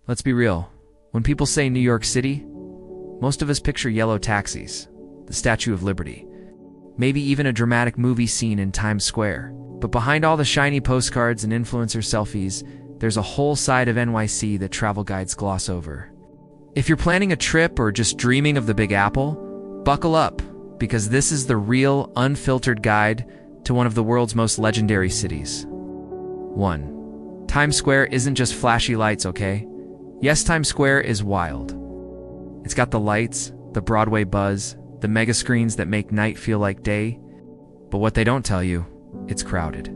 Let's be real. When people say New York City, most of us picture yellow taxis, the Statue of Liberty, maybe even a dramatic movie scene in Times Square. But behind all the shiny postcards and influencer selfies, there's a whole side of NYC that travel guides gloss over. If you're planning a trip or just dreaming of the Big Apple, buckle up, because this is the real, unfiltered guide to one of the world's most legendary cities. 1. Times Square isn't just flashy lights, okay? Yes, Times Square is wild. It's got the lights, the Broadway buzz, the mega screens that make night feel like day. But what they don't tell you, it's crowded.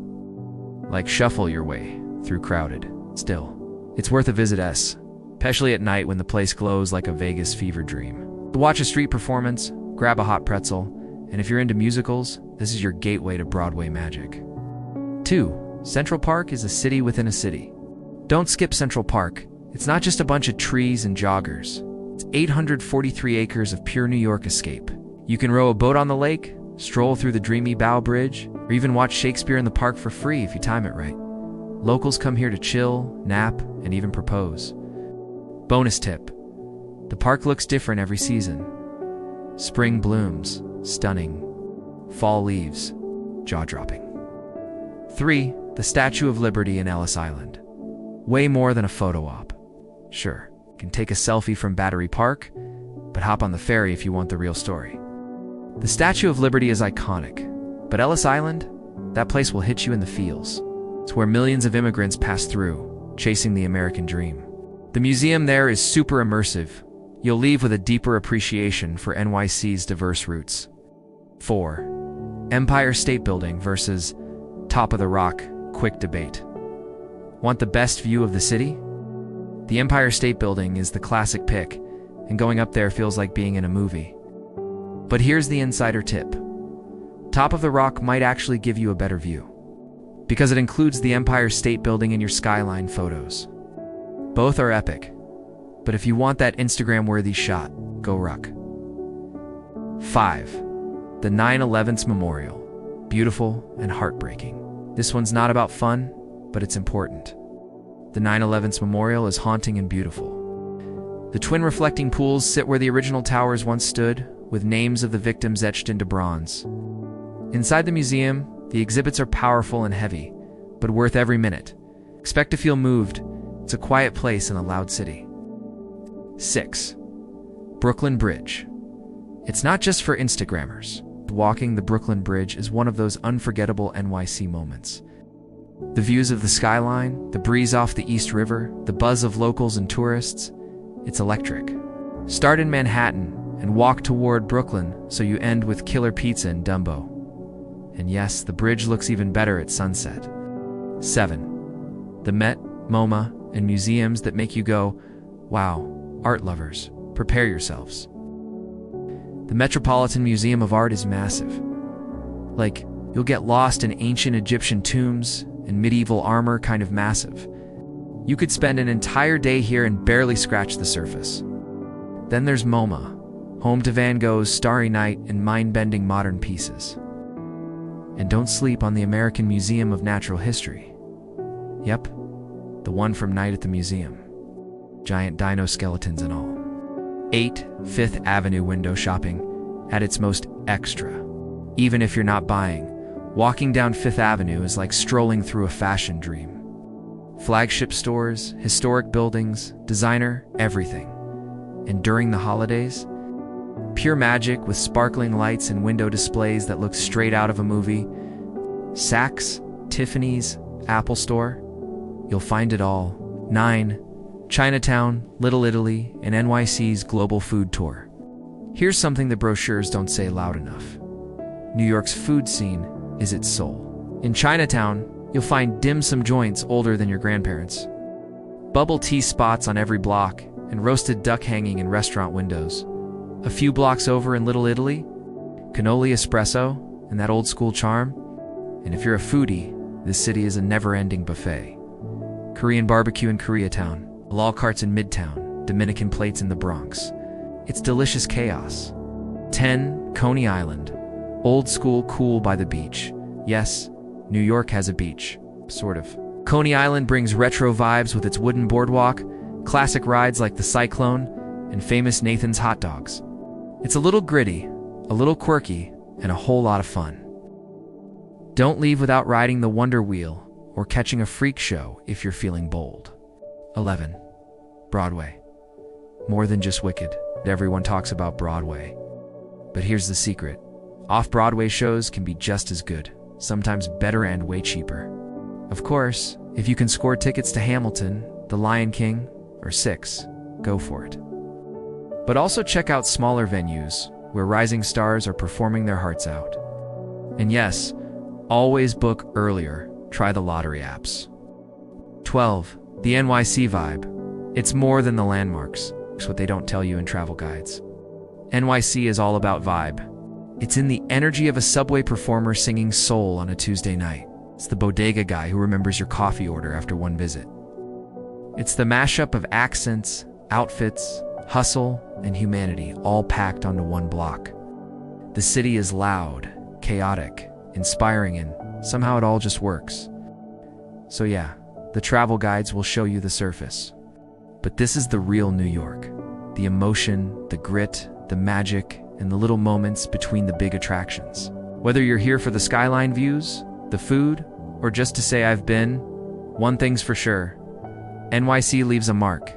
Like, shuffle your way through crowded. Still, it's worth a visit, especially at night when the place glows like a Vegas fever dream. To watch a street performance, grab a hot pretzel, and if you're into musicals, this is your gateway to Broadway magic. 2. Central Park is a city within a city. Don't skip Central Park. It's not just a bunch of trees and joggers. It's 843 acres of pure New York escape. You can row a boat on the lake, stroll through the dreamy Bow Bridge, or even watch Shakespeare in the park for free if you time it right. Locals come here to chill, nap, and even propose. Bonus tip: the park looks different every season. Spring blooms, stunning. Fall leaves, jaw-dropping. 3. The Statue of Liberty in Ellis Island. Way more than a photo op. Sure, you can take a selfie from Battery Park, but hop on the ferry if you want the real story. The Statue of Liberty is iconic, but Ellis Island, that place will hit you in the feels. It's where millions of immigrants pass through, chasing the American dream. The museum there is super immersive. You'll leave with a deeper appreciation for NYC's diverse roots. 4. Empire State Building versus Top of the Rock, quick debate. Want the best view of the city? The Empire State Building is the classic pick, and going up there feels like being in a movie. But here's the insider tip. Top of the Rock might actually give you a better view, because it includes the Empire State Building in your skyline photos. Both are epic, but if you want that Instagram-worthy shot, go Ruck. 5. The 9/11 Memorial. Beautiful and heartbreaking. This one's not about fun, but it's important. The 9/11 Memorial is haunting and beautiful. The twin reflecting pools sit where the original towers once stood, with names of the victims etched into bronze. Inside the museum, the exhibits are powerful and heavy, but worth every minute. Expect to feel moved. It's a quiet place in a loud city. 6. Brooklyn Bridge. It's not just for Instagrammers. Walking the Brooklyn Bridge is one of those unforgettable NYC moments. The views of the skyline, the breeze off the East River, the buzz of locals and tourists, it's electric. Start in Manhattan and walk toward Brooklyn so you end with killer pizza in Dumbo. And yes, the bridge looks even better at sunset. 7. The Met, MoMA, and museums that make you go, wow. Art lovers, prepare yourselves. The Metropolitan Museum of Art is massive. Like, you'll get lost in ancient Egyptian tombs and medieval armor, kind of massive. You could spend an entire day here and barely scratch the surface. Then there's MoMA, home to Van Gogh's Starry Night and mind-bending modern pieces. And don't sleep on the American Museum of Natural History. Yep, the one from Night at the Museum. Giant dino skeletons and all. 8. Fifth Avenue window shopping at its most extra. Even if you're not buying, walking down Fifth Avenue is like strolling through a fashion dream. Flagship stores, historic buildings, designer, everything. And during the holidays, pure magic with sparkling lights and window displays that look straight out of a movie. Saks, Tiffany's, Apple Store. You'll find it all. 9. Chinatown, Little Italy, and NYC's global food tour. Here's something the brochures don't say loud enough. New York's food scene is its soul. In Chinatown, you'll find dim sum joints older than your grandparents, bubble tea spots on every block, and roasted duck hanging in restaurant windows. A few blocks over in Little Italy, cannoli espresso and that old school charm. And if you're a foodie, this city is a never-ending buffet. Korean barbecue in Koreatown, halal carts in Midtown, Dominican plates in the Bronx. It's delicious chaos. 10. Coney Island. Old school cool by the beach. Yes, New York has a beach. Sort of. Coney Island brings retro vibes with its wooden boardwalk, classic rides like the Cyclone, and famous Nathan's hot dogs. It's a little gritty, a little quirky, and a whole lot of fun. Don't leave without riding the Wonder Wheel or catching a freak show if you're feeling bold. 11. Broadway. More than just Wicked, everyone talks about Broadway. But here's the secret. Off-Broadway shows can be just as good, sometimes better and way cheaper. Of course, if you can score tickets to Hamilton, The Lion King, or Six, go for it. But also check out smaller venues where rising stars are performing their hearts out. And yes, always book earlier. Try the lottery apps. 12. The NYC vibe. It's more than the landmarks. It's what they don't tell you in travel guides. NYC is all about vibe. It's in the energy of a subway performer singing soul on a Tuesday night. It's the bodega guy who remembers your coffee order after one visit. It's the mashup of accents, outfits, hustle, and humanity all packed onto one block. The city is loud, chaotic, inspiring, and somehow it all just works. So yeah, the travel guides will show you the surface. But this is the real New York. The emotion, the grit, the magic, and the little moments between the big attractions. Whether you're here for the skyline views, the food, or just to say I've been, one thing's for sure. NYC leaves a mark.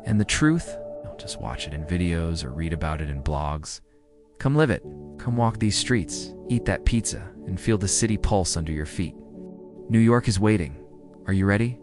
And the truth? Don't just watch it in videos or read about it in blogs. Come live it. Come walk these streets, eat that pizza, and feel the city pulse under your feet. New York is waiting. Are you ready?